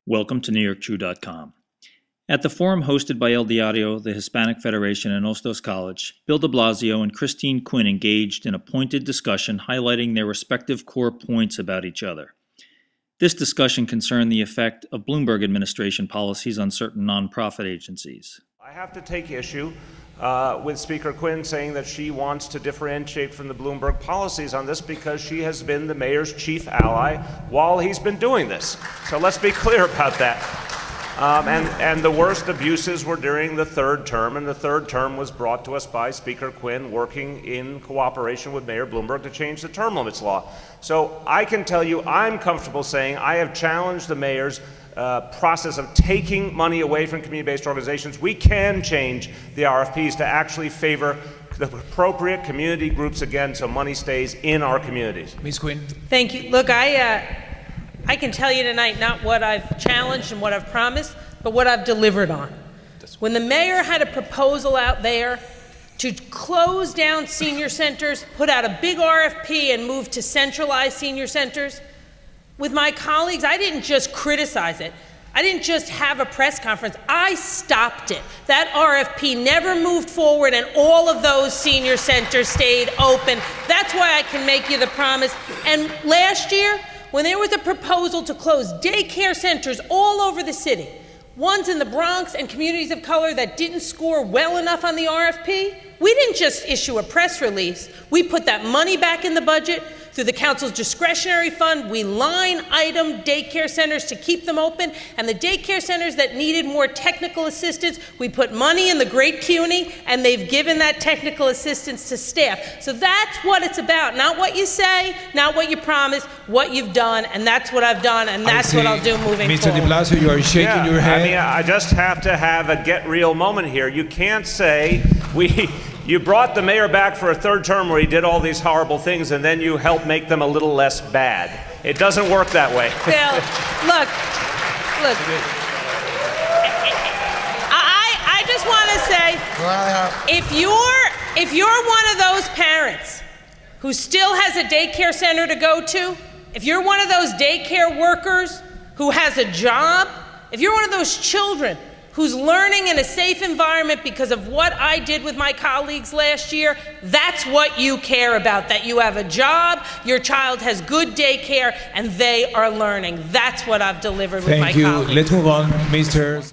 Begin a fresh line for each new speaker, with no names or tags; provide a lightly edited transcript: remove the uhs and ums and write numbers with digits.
Welcome to NewYorkTrue.com. At the forum hosted by El Diario, the Hispanic Federation, and Hostos College, Bill de Blasio and Christine Quinn engaged in a pointed discussion highlighting their respective core points about each other. This discussion concerned the effect of Bloomberg administration policies on certain nonprofit agencies.
I have to take issue with Speaker Quinn saying that she wants to differentiate from the Bloomberg policies on this because she has been the mayor's chief ally while he's been doing this. So let's be clear about that. And the worst abuses were during the third term, and the third term was brought to us by Speaker Quinn working in cooperation with Mayor Bloomberg to change the term limits law. So I can tell you I'm comfortable saying I have challenged the mayor's process of taking money away from community-based organizations. We can change the RFPs to actually favor the appropriate community groups again so money stays in our communities.
Ms. Quinn.
Thank you. Look, I can tell you tonight not what I've challenged and what I've promised, but what I've delivered on. When the mayor had a proposal out there to close down senior centers, put out a big RFP and move to centralized senior centers, with my colleagues, I didn't just criticize it. I didn't just have a press conference. I stopped it. That RFP never moved forward, and all of those senior centers stayed open. That's why I can make you the promise. And last year, when there was a proposal to close daycare centers all over the city, ones in the Bronx and communities of color that didn't score well enough on the RFP, we didn't just issue a press release. We put that money back in the budget. Through the council's discretionary fund, we line item daycare centers to keep them open, and the daycare centers that needed more technical assistance, we put money in the Great CUNY, and they've given that technical assistance to staff. So that's what it's about, not what you say, not what you promise, what you've done, and that's what I've done, and that's what I'll do moving
Mr.
forward.
de Blasio, you are shaking your head.
I mean, I just have to have a get real moment here. You can't say you brought the mayor back for a third term where he did all these horrible things and then you helped make them a little less bad. It doesn't work that way.
Bill, look. I just want to say, if you're one of those parents who still has a daycare center to go to, if you're one of those daycare workers who has a job, if you're one of those children who's learning in a safe environment because of what I did with my colleagues last year, that's what you care about, that you have a job, your child has good daycare, and they are learning. That's what I've delivered with my colleagues.
Thank you. Let's move on, Mr.